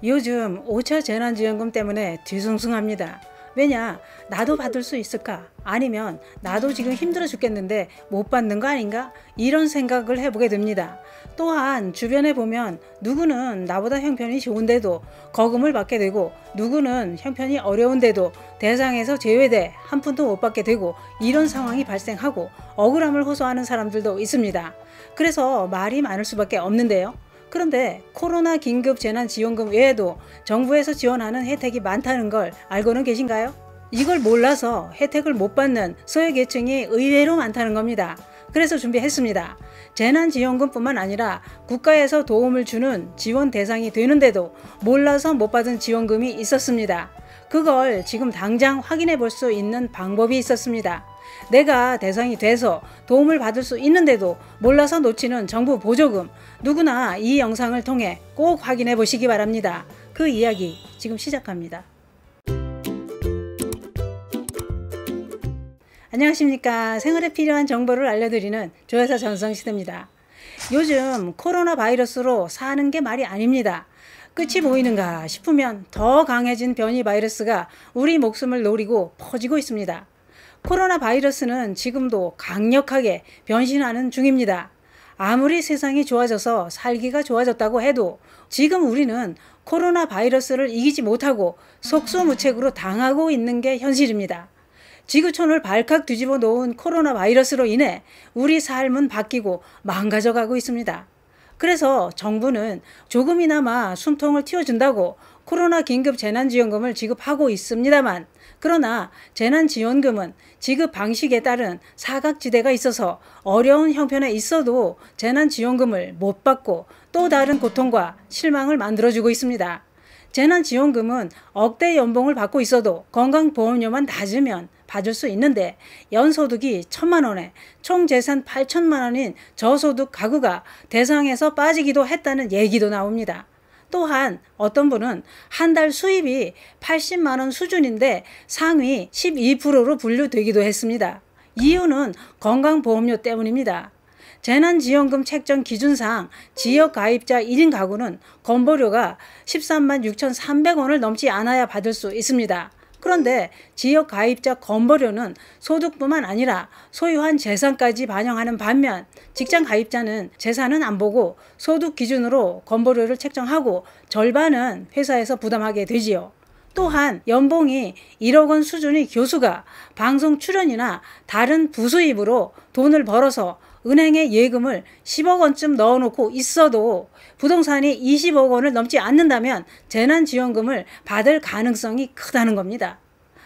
요즘 5차 재난지원금 때문에 뒤숭숭합니다. 왜냐? 나도 받을 수 있을까? 아니면 나도 지금 힘들어 죽겠는데 못 받는 거 아닌가? 이런 생각을 해보게 됩니다. 또한 주변에 보면 누구는 나보다 형편이 좋은데도 거금을 받게 되고, 누구는 형편이 어려운데도 대상에서 제외돼 한 푼도 못 받게 되고, 이런 상황이 발생하고 억울함을 호소하는 사람들도 있습니다. 그래서 말이 많을 수밖에 없는데요. 그런데 코로나 긴급 재난지원금 외에도 정부에서 지원하는 혜택이 많다는 걸 알고는 계신가요? 이걸 몰라서 혜택을 못 받는 소외계층이 의외로 많다는 겁니다. 그래서 준비했습니다. 재난지원금뿐만 아니라 국가에서 도움을 주는 지원 대상이 되는데도 몰라서 못 받은 지원금이 있었습니다. 그걸 지금 당장 확인해 볼 수 있는 방법이 있었습니다. 내가 대상이 돼서 도움을 받을 수 있는데도 몰라서 놓치는 정부 보조금, 누구나 이 영상을 통해 꼭 확인해 보시기 바랍니다. 그 이야기 지금 시작합니다. 안녕하십니까. 생활에 필요한 정보를 알려드리는 조여사 전성시대입니다. 요즘 코로나 바이러스로 사는 게 말이 아닙니다. 끝이 보이는가 싶으면 더 강해진 변이 바이러스가 우리 목숨을 노리고 퍼지고 있습니다. 코로나 바이러스는 지금도 강력하게 변신하는 중입니다. 아무리 세상이 좋아져서 살기가 좋아졌다고 해도 지금 우리는 코로나 바이러스를 이기지 못하고 속수무책으로 당하고 있는 게 현실입니다. 지구촌을 발칵 뒤집어 놓은 코로나 바이러스로 인해 우리 삶은 바뀌고 망가져가고 있습니다. 그래서 정부는 조금이나마 숨통을 틔워준다고 코로나 긴급 재난지원금을 지급하고 있습니다만, 그러나 재난지원금은 지급 방식에 따른 사각지대가 있어서 어려운 형편에 있어도 재난지원금을 못 받고 또 다른 고통과 실망을 만들어주고 있습니다. 재난지원금은 억대 연봉을 받고 있어도 건강보험료만 낮으면 받을 수 있는데, 연소득이 1,000만 원에 총 재산 8천만 원인 저소득 가구가 대상에서 빠지기도 했다는 얘기도 나옵니다. 또한 어떤 분은 한 달 수입이 80만 원 수준인데 상위 12%로 분류되기도 했습니다. 이유는 건강보험료 때문입니다. 재난지원금 책정 기준상 지역가입자 1인 가구는 건보료가 13만 6,300원을 넘지 않아야 받을 수 있습니다. 그런데 지역가입자 건보료는 소득뿐만 아니라 소유한 재산까지 반영하는 반면, 직장가입자는 재산은 안 보고 소득 기준으로 건보료를 책정하고 절반은 회사에서 부담하게 되지요. 또한 연봉이 1억 원 수준의 교수가 방송 출연이나 다른 부수입으로 돈을 벌어서 은행에 예금을 10억 원쯤 넣어놓고 있어도 부동산이 20억 원을 넘지 않는다면 재난지원금을 받을 가능성이 크다는 겁니다.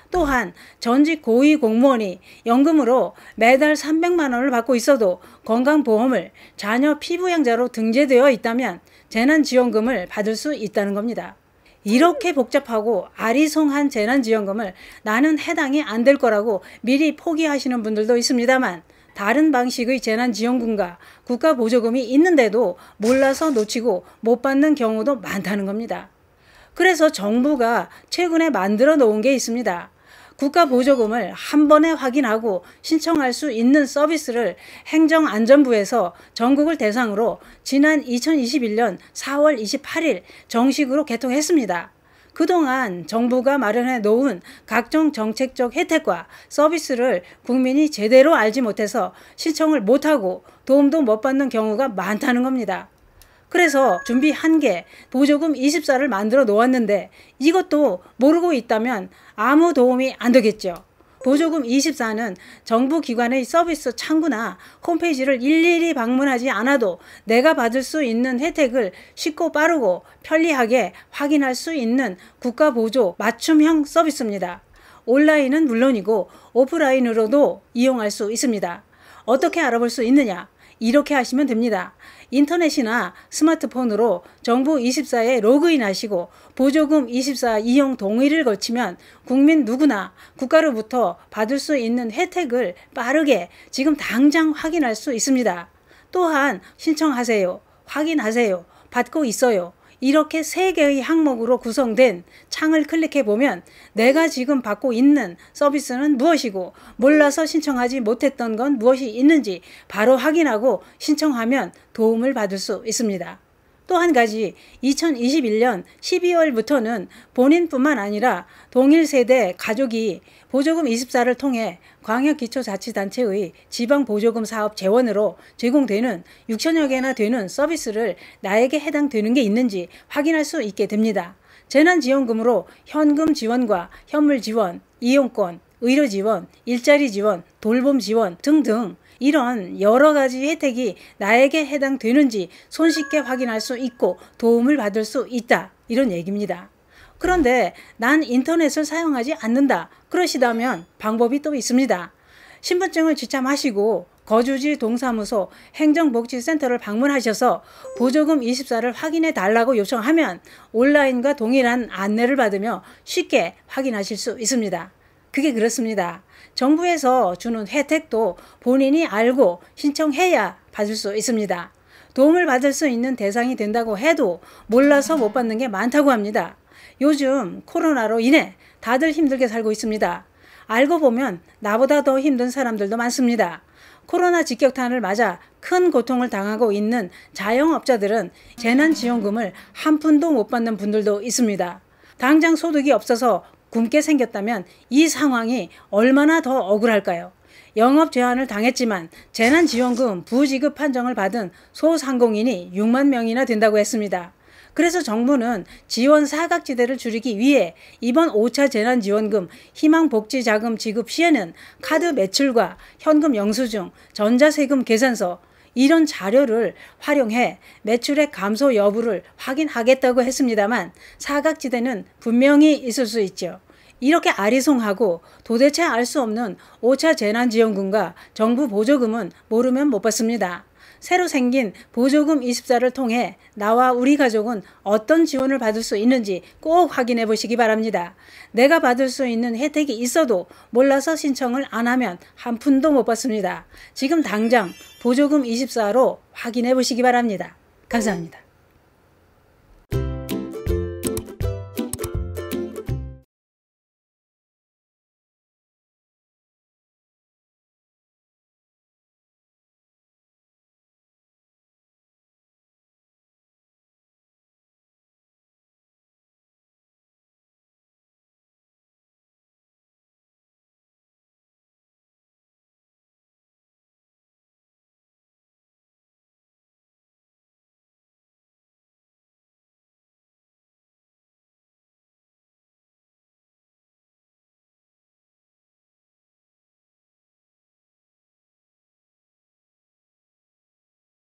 또한 전직 고위 공무원이 연금으로 매달 300만 원을 받고 있어도 건강보험을 자녀 피부양자로 등재되어 있다면 재난지원금을 받을 수 있다는 겁니다. 이렇게 복잡하고 아리송한 재난지원금을 나는 해당이 안 될 거라고 미리 포기하시는 분들도 있습니다만, 다른 방식의 재난지원금과 국가보조금이 있는데도 몰라서 놓치고 못 받는 경우도 많다는 겁니다. 그래서 정부가 최근에 만들어 놓은 게 있습니다. 국가보조금을 한 번에 확인하고 신청할 수 있는 서비스를 행정안전부에서 전국을 대상으로 지난 2021년 4월 28일 정식으로 개통했습니다. 그동안 정부가 마련해 놓은 각종 정책적 혜택과 서비스를 국민이 제대로 알지 못해서 신청을 못하고 도움도 못 받는 경우가 많다는 겁니다. 그래서 준비한 게 보조금 24를 만들어 놓았는데, 이것도 모르고 있다면 아무 도움이 안 되겠죠. 보조금 24는 정부 기관의 서비스 창구나 홈페이지를 일일이 방문하지 않아도 내가 받을 수 있는 혜택을 쉽고 빠르고 편리하게 확인할 수 있는 국가보조 맞춤형 서비스입니다. 온라인은 물론이고 오프라인으로도 이용할 수 있습니다. 어떻게 알아볼 수 있느냐? 이렇게 하시면 됩니다. 인터넷이나 스마트폰으로 정부24에 로그인하시고 보조금 24 이용 동의를 거치면 국민 누구나 국가로부터 받을 수 있는 혜택을 빠르게 지금 당장 확인할 수 있습니다. 또한 신청하세요, 확인하세요, 받고 있어요, 이렇게 3개의 항목으로 구성된 창을 클릭해보면 내가 지금 받고 있는 서비스는 무엇이고 몰라서 신청하지 못했던 건 무엇이 있는지 바로 확인하고 신청하면 도움을 받을 수 있습니다. 또 한 가지 2021년 12월부터는 본인뿐만 아니라 동일 세대 가족이 보조금 24를 통해 광역기초자치단체의 지방보조금 사업 재원으로 제공되는 6천여 개나 되는 서비스를 나에게 해당되는 게 있는지 확인할 수 있게 됩니다. 재난지원금으로 현금 지원과 현물 지원, 이용권, 의료 지원, 일자리 지원, 돌봄 지원 등등 이런 여러 가지 혜택이 나에게 해당되는지 손쉽게 확인할 수 있고 도움을 받을 수 있다. 이런 얘기입니다. 그런데 난 인터넷을 사용하지 않는다. 그러시다면 방법이 또 있습니다. 신분증을 지참하시고 거주지 동사무소 행정복지센터를 방문하셔서 보조금 24를 확인해 달라고 요청하면 온라인과 동일한 안내를 받으며 쉽게 확인하실 수 있습니다. 그게 그렇습니다. 정부에서 주는 혜택도 본인이 알고 신청해야 받을 수 있습니다. 도움을 받을 수 있는 대상이 된다고 해도 몰라서 못 받는 게 많다고 합니다. 요즘 코로나로 인해 다들 힘들게 살고 있습니다. 알고 보면 나보다 더 힘든 사람들도 많습니다. 코로나 직격탄을 맞아 큰 고통을 당하고 있는 자영업자들은 재난지원금을 한 푼도 못 받는 분들도 있습니다. 당장 소득이 없어서 굶게 생겼다면 이 상황이 얼마나 더 억울할까요? 영업 제한을 당했지만 재난지원금 부지급 판정을 받은 소상공인이 6만 명이나 된다고 했습니다. 그래서 정부는 지원 사각지대를 줄이기 위해 이번 5차 재난지원금 희망복지자금 지급 시에는 카드 매출과 현금 영수증, 전자세금 계산서 이런 자료를 활용해 매출액 감소 여부를 확인하겠다고 했습니다만 사각지대는 분명히 있을 수 있죠. 이렇게 아리송하고 도대체 알 수 없는 5차 재난지원금과 정부 보조금은 모르면 못 받습니다. 새로 생긴 보조금 24를 통해 나와 우리 가족은 어떤 지원을 받을 수 있는지 꼭 확인해 보시기 바랍니다. 내가 받을 수 있는 혜택이 있어도 몰라서 신청을 안 하면 한 푼도 못 받습니다. 지금 당장 보조금 24로 확인해 보시기 바랍니다. 감사합니다.